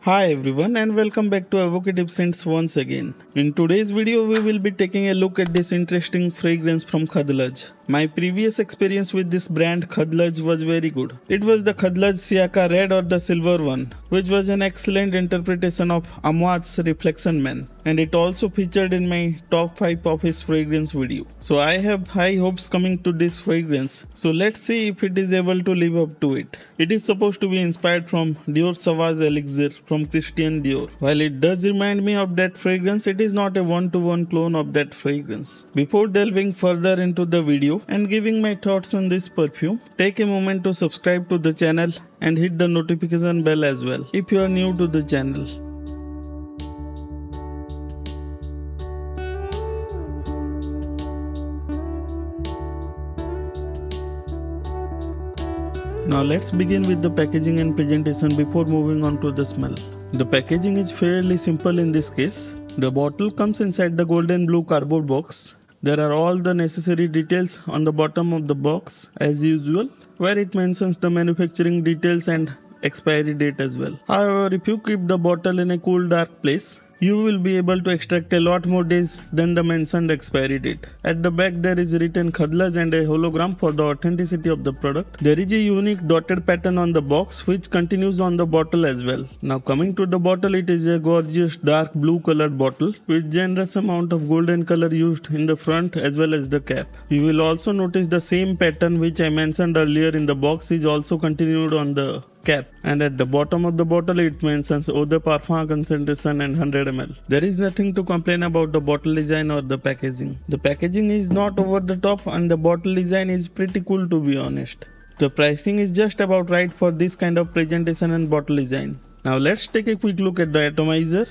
Hi everyone and welcome back to Evocative Scents once again. In today's video we will be taking a look at this interesting fragrance from Khadlaj. My previous experience with this brand Khadlaj was very good. It was the Khadlaj Siaka Red or the Silver one, which was an excellent interpretation of Amwad's Reflection Man, and it also featured in my top 5 of his fragrance video. So I have high hopes coming to this fragrance, so let's see if it is able to live up to it. It is supposed to be inspired from Dior Sauvage Elixir from Christian Dior. While it does remind me of that fragrance, it is not a one-to-one clone of that fragrance. Before delving further into the video and giving my thoughts on this perfume, take a moment to subscribe to the channel and hit the notification bell as well if you are new to the channel. Now let's begin with the packaging and presentation before moving on to the smell. The packaging is fairly simple in this case. The bottle comes inside the golden blue cardboard box. There are all the necessary details on the bottom of the box as usual, where it mentions the manufacturing details and expiry date as well. However, if you keep the bottle in a cool dark place, you will be able to extract a lot more days than the mentioned expiry date. At the back there is written Khadlaj and a hologram for the authenticity of the product. There is a unique dotted pattern on the box which continues on the bottle as well. Now coming to the bottle, it is a gorgeous dark blue colored bottle with generous amount of golden color used in the front as well as the cap. You will also notice the same pattern which I mentioned earlier in the box is also continued on the cap, and at the bottom of the bottle it mentions eau de parfum concentration and 100 ml. There is nothing to complain about the bottle design or the packaging. The packaging is not over the top and the bottle design is pretty cool, to be honest. The pricing is just about right for this kind of presentation and bottle design. Now let's take a quick look at the atomizer.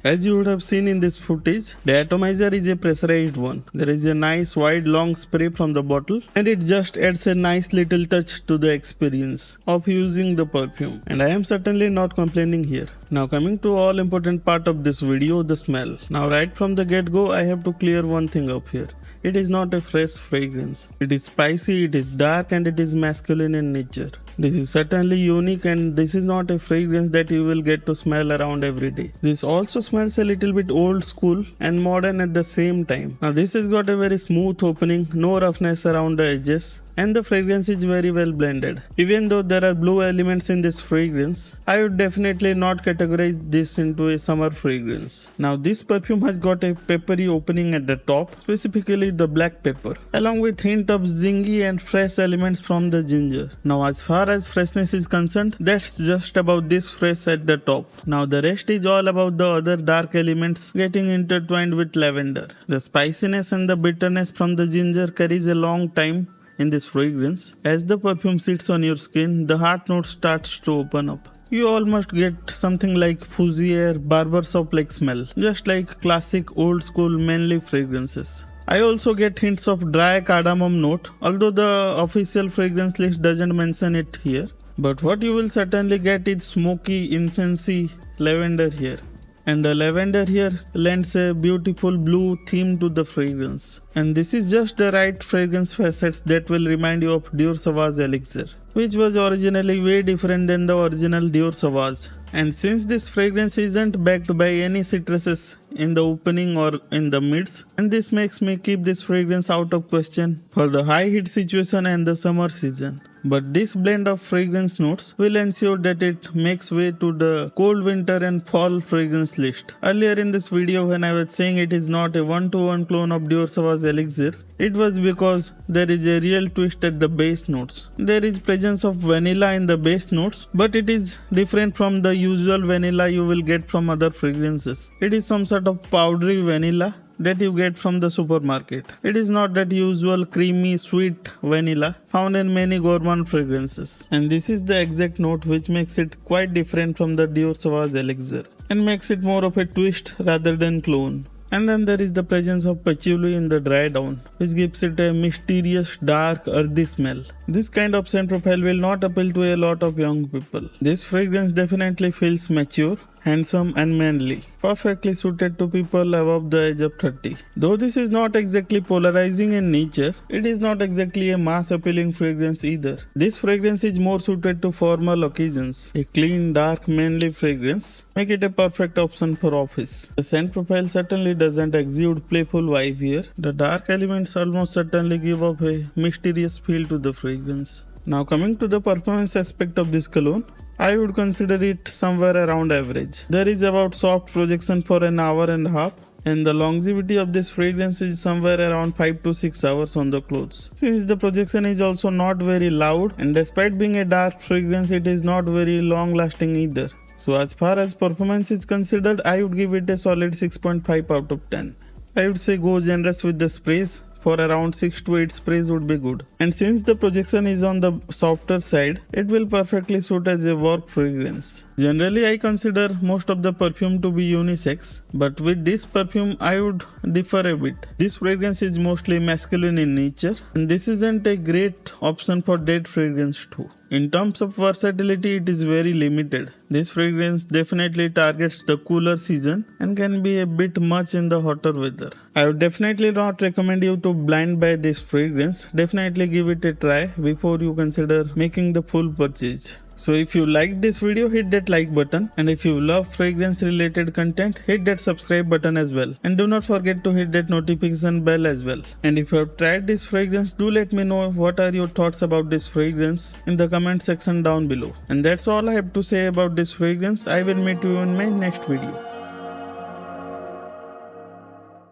As you would have seen in this footage, the atomizer is a pressurized one. There is a nice wide long spray from the bottle and it just adds a nice little touch to the experience of using the perfume, and I am certainly not complaining here. Now coming to all important part of this video, the smell. Now right from the get-go I have to clear one thing up here. It is not a fresh fragrance. It is spicy, it is dark, and it is masculine in nature. This is certainly unique, and this is not a fragrance that you will get to smell around every day. This also smells a little bit old school and modern at the same time. Now this has got a very smooth opening, no roughness around the edges, and the fragrance is very well blended. Even though there are blue elements in this fragrance, I would definitely not categorize this into a summer fragrance. Now this perfume has got a peppery opening at the top, specifically the black pepper, along with hint of zingy and fresh elements from the ginger. Now as far as freshness is concerned, that's just about this fresh at the top. Now the rest is all about the other dark elements getting intertwined with lavender. The spiciness and the bitterness from the ginger carries a long time in this fragrance. As the perfume sits on your skin, the heart note starts to open up. You almost get something like Fousier barbershop-like smell, just like classic old school manly fragrances. I also get hints of dry cardamom note, although the official fragrance list doesn't mention it here. But what you will certainly get is smoky, incensey lavender here. And the lavender here lends a beautiful blue theme to the fragrance. And this is just the right fragrance facets that will remind you of Dior Sauvage Elixir, which was originally way different than the original Dior Sauvage. And since this fragrance isn't backed by any citruses in the opening or in the mids, and this makes me keep this fragrance out of question for the high heat situation and the summer season. But this blend of fragrance notes will ensure that it makes way to the cold winter and fall fragrance list. Earlier in this video when I was saying it is not a one-to-one clone of Dior Sauvage Elixir, it was because there is a real twist at the base notes. There is presence of vanilla in the base notes, but it is different from the usual vanilla you will get from other fragrances. It is some sort of powdery vanilla that you get from the supermarket. It is not that usual creamy sweet vanilla found in many gourmand fragrances. And this is the exact note which makes it quite different from the Dior Sauvage Elixir and makes it more of a twist rather than clone. And then there is the presence of patchouli in the dry down, which gives it a mysterious, dark, earthy smell. This kind of scent profile will not appeal to a lot of young people. This fragrance definitely feels mature, handsome and manly, perfectly suited to people above the age of 30. Though this is not exactly polarizing in nature, it is not exactly a mass appealing fragrance either. This fragrance is more suited to formal occasions. A clean, dark, manly fragrance make it a perfect option for office. The scent profile certainly doesn't exude playful vibe here. The dark elements almost certainly give off a mysterious feel to the fragrance. Now coming to the performance aspect of this cologne, I would consider it somewhere around average. There is about soft projection for an hour and a half, and the longevity of this fragrance is somewhere around 5 to 6 hours on the clothes. Since the projection is also not very loud, and despite being a dark fragrance, it is not very long lasting either. So as far as performance is considered, I would give it a solid 6.5 out of 10. I would say go generous with the sprays. For around 6 to 8 sprays would be good. And since the projection is on the softer side, it will perfectly suit as a work fragrance. Generally, I consider most of the perfume to be unisex, but with this perfume I would differ a bit. This fragrance is mostly masculine in nature, and this isn't a great option for date fragrance too. In terms of versatility, it is very limited. This fragrance definitely targets the cooler season and can be a bit much in the hotter weather. I would definitely not recommend you to blind buy this fragrance. Definitely give it a try before you consider making the full purchase. So if you liked this video, hit that like button, and if you love fragrance related content, hit that subscribe button as well, and do not forget to hit that notification bell as well. And if you have tried this fragrance, do let me know what are your thoughts about this fragrance in the comment section down below. And that's all I have to say about this fragrance. I will meet you in my next video.